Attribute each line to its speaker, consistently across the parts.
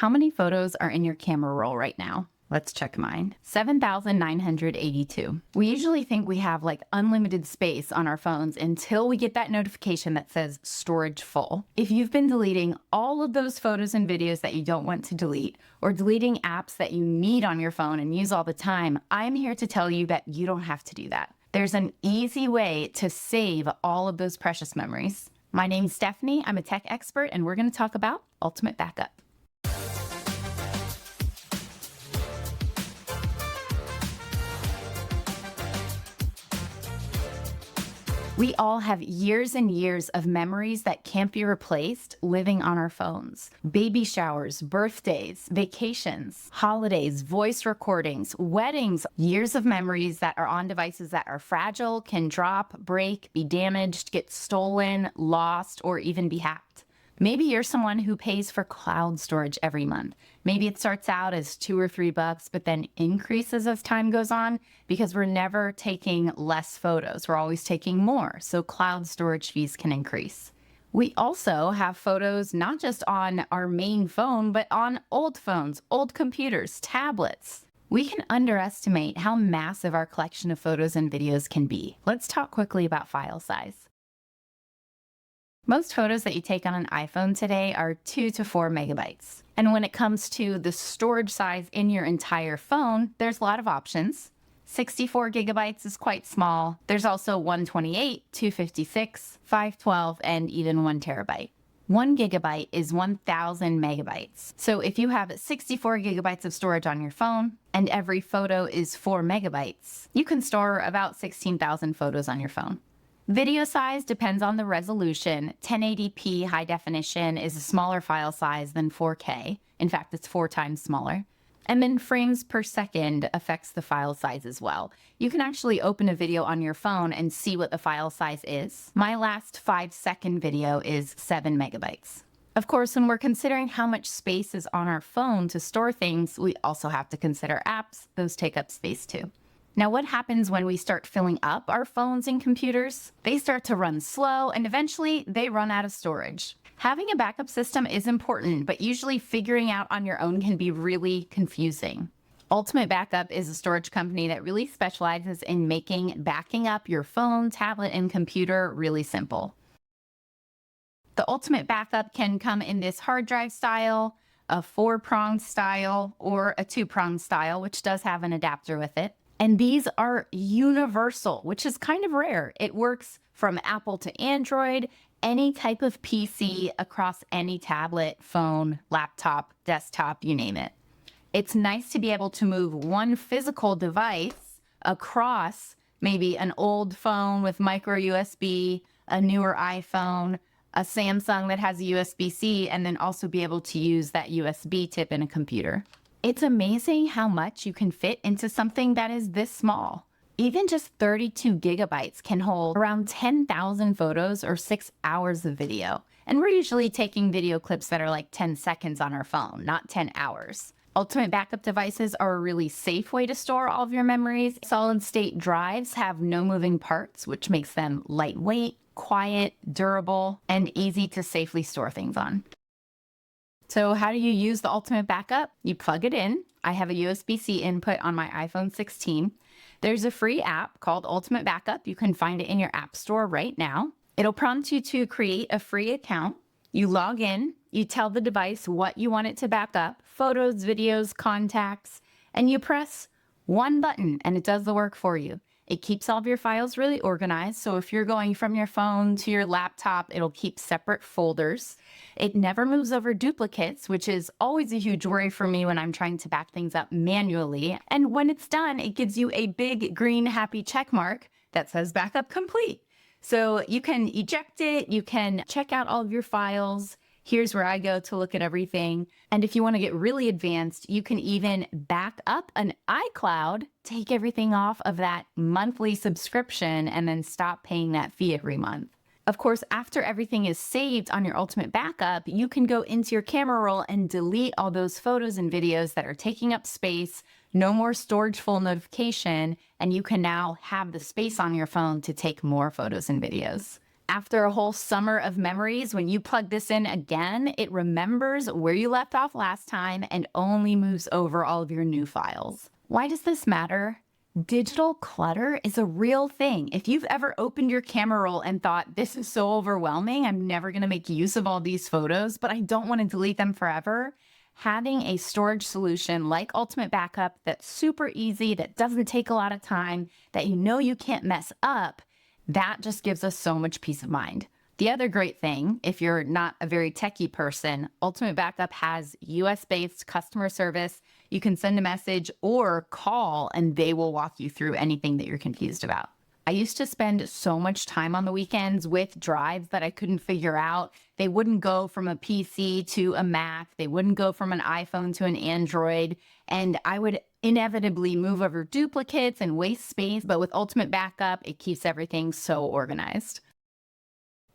Speaker 1: How many photos are in your camera roll right now? Let's check mine. 7,982. We usually think we have like unlimited space on our phones until we get that notification that says storage full. If you've been deleting all of those photos and videos that you don't want to delete, or deleting apps that you need on your phone and use all the time, I'm here to tell you that you don't have to do that. There's an easy way to save all of those precious memories. My name's Stephanie, I'm a tech expert, and we're going to talk about Ultimate Backup. We all have years and years of memories that can't be replaced living on our phones. Baby showers, birthdays, vacations, holidays, voice recordings, weddings, years of memories that are on devices that are fragile, can drop, break, be damaged, get stolen, lost, or even be hacked. Maybe you're someone who pays for cloud storage every month. Maybe it starts out as $2 or $3, but then increases as time goes on because we're never taking less photos. We're always taking more, so cloud storage fees can increase. We also have photos not just on our main phone, but on old phones, old computers, tablets. We can underestimate how massive our collection of photos and videos can be. Let's talk quickly about file size. Most photos that you take on an iPhone today are 2 to 4 megabytes. And when it comes to the storage size in your entire phone, there's a lot of options. 64 gigabytes is quite small. There's also 128, 256, 512, and even 1 terabyte. 1 gigabyte is 1,000 megabytes. So if you have 64 gigabytes of storage on your phone and every photo is 4 megabytes, you can store about 16,000 photos on your phone. Video size depends on the resolution. 1080p high definition is a smaller file size than 4K. In fact, it's 4 times smaller. And then frames per second affects the file size as well. You can actually open a video on your phone and see what the file size is. My last 5-second video is 7 megabytes. Of course, when we're considering how much space is on our phone to store things, we also have to consider apps. Those take up space too. Now, what happens when we start filling up our phones and computers? They start to run slow, and eventually they run out of storage. Having a backup system is important, but usually figuring out on your own can be really confusing. Ultimate Backup is a storage company that really specializes in making backing up your phone, tablet, and computer really simple. The Ultimate Backup can come in this hard drive style, a 4-pronged style, or a 2-pronged style, which does have an adapter with it. And these are universal, which is kind of rare. It works from Apple to Android, any type of PC across any tablet, phone, laptop, desktop, you name it. It's nice to be able to move one physical device across maybe an old phone with micro USB, a newer iPhone, a Samsung that has a USB-C, and then also be able to use that USB tip in a computer. It's amazing how much you can fit into something that is this small. Even just 32 gigabytes can hold around 10,000 photos or 6 hours of video. And we're usually taking video clips that are like 10 seconds on our phone, not 10 hours. Ultimate Backup devices are a really safe way to store all of your memories. Solid-state drives have no moving parts, which makes them lightweight, quiet, durable, and easy to safely store things on. So how do you use the Ultimate Backup? You plug it in. I have a USB-C input on my iPhone 16. There's a free app called Ultimate Backup. You can find it in your app store right now. It'll prompt you to create a free account. You log in, you tell the device what you want it to back up, photos, videos, contacts, and you press one button and it does the work for you. It keeps all of your files really organized. So if you're going from your phone to your laptop, it'll keep separate folders. It never moves over duplicates, which is always a huge worry for me when I'm trying to back things up manually. And when it's done, it gives you a big green happy check mark that says backup complete. So you can eject it, you can check out all of your files. Here's where I go to look at everything. And if you want to get really advanced, you can even back up an iCloud, take everything off of that monthly subscription, and then stop paying that fee every month. Of course, after everything is saved on your Ultimate Backup, you can go into your camera roll and delete all those photos and videos that are taking up space, no more storage full notification, and you can now have the space on your phone to take more photos and videos. After a whole summer of memories, when you plug this in again, it remembers where you left off last time and only moves over all of your new files. Why does this matter? Digital clutter is a real thing. If you've ever opened your camera roll and thought, this is so overwhelming, I'm never going to make use of all these photos, but I don't want to delete them forever, having a storage solution like Ultimate Backup that's super easy, that doesn't take a lot of time, that you know you can't mess up, that just gives us so much peace of mind. The other great thing, if you're not a very techie person, Ultimate Backup has US-based customer service. You can send a message or call and they will walk you through anything that you're confused about. I used to spend so much time on the weekends with drives that I couldn't figure out. They wouldn't go from a PC to a Mac. They wouldn't go from an iPhone to an Android. And I would inevitably move over duplicates and waste space. But with Ultimate Backup, it keeps everything so organized.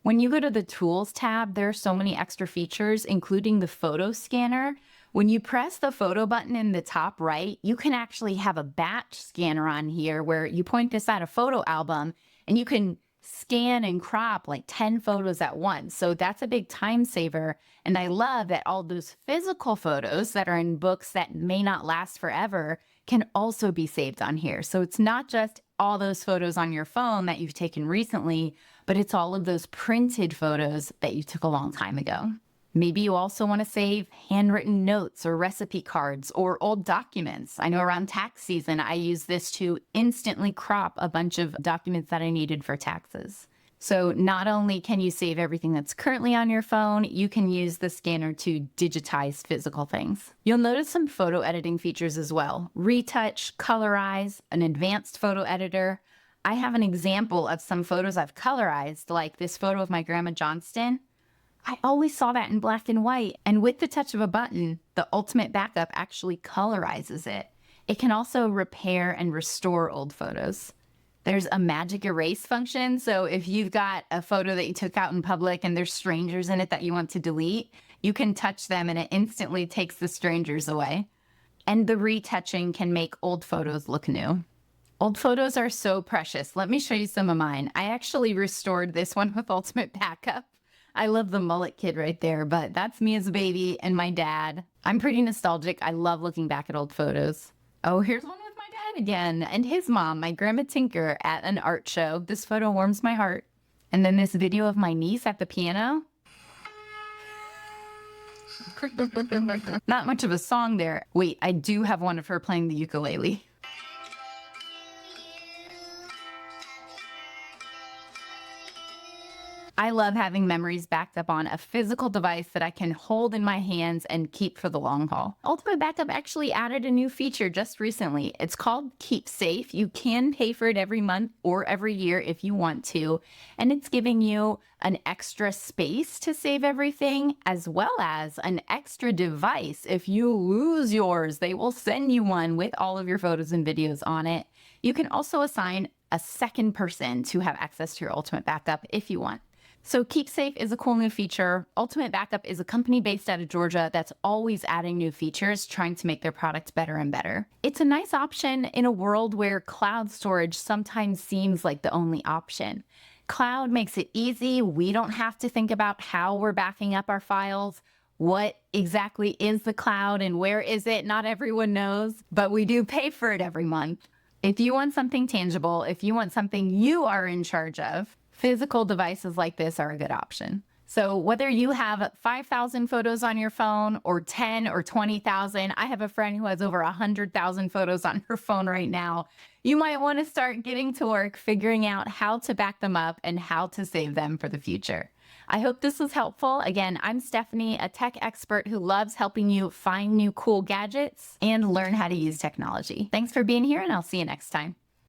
Speaker 1: When you go to the Tools tab, there are so many extra features, including the photo scanner. When you press the photo button in the top right, you can actually have a batch scanner on here where you point this at a photo album and you can scan and crop like 10 photos at once. So that's a big time saver. And I love that all those physical photos that are in books that may not last forever can also be saved on here. So it's not just all those photos on your phone that you've taken recently, but it's all of those printed photos that you took a long time ago. Maybe you also want to save handwritten notes or recipe cards or old documents. I know around tax season, I use this to instantly crop a bunch of documents that I needed for taxes. So not only can you save everything that's currently on your phone, you can use the scanner to digitize physical things. You'll notice some photo editing features as well. Retouch, colorize, an advanced photo editor. I have an example of some photos I've colorized, like this photo of my Grandma Johnston. I always saw that in black and white, and with the touch of a button, the Ultimate Backup actually colorizes it. It can also repair and restore old photos. There's a magic erase function, so if you've got a photo that you took out in public and there's strangers in it that you want to delete, you can touch them and it instantly takes the strangers away. And the retouching can make old photos look new. Old photos are so precious. Let me show you some of mine. I actually restored this one with Ultimate Backup. I love the mullet kid right there, but that's me as a baby and my dad. I'm pretty nostalgic. I love looking back at old photos. Oh, here's one with my dad again and his mom, my Grandma Tinker, at an art show. This photo warms my heart. And then this video of my niece at the piano. Not much of a song there. Wait, I do have one of her playing the ukulele. I love having memories backed up on a physical device that I can hold in my hands and keep for the long haul. Ultimate Backup actually added a new feature just recently. It's called Keep Safe. You can pay for it every month or every year if you want to, and it's giving you an extra space to save everything, as well as an extra device. If you lose yours, they will send you one with all of your photos and videos on it. You can also assign a second person to have access to your Ultimate Backup if you want. So Keep Safe is a cool new feature. Ultimate Backup is a company based out of Georgia that's always adding new features, trying to make their product better and better. It's a nice option in a world where cloud storage sometimes seems like the only option. Cloud makes it easy. We don't have to think about how we're backing up our files. What exactly is the cloud and where is it? Not everyone knows, but we do pay for it every month. If you want something tangible, if you want something you are in charge of, physical devices like this are a good option. So whether you have 5,000 photos on your phone or 10 or 20,000, I have a friend who has over 100,000 photos on her phone right now. You might want to start getting to work figuring out how to back them up and how to save them for the future. I hope this was helpful. Again, I'm Stephanie, a tech expert who loves helping you find new cool gadgets and learn how to use technology. Thanks for being here, and I'll see you next time.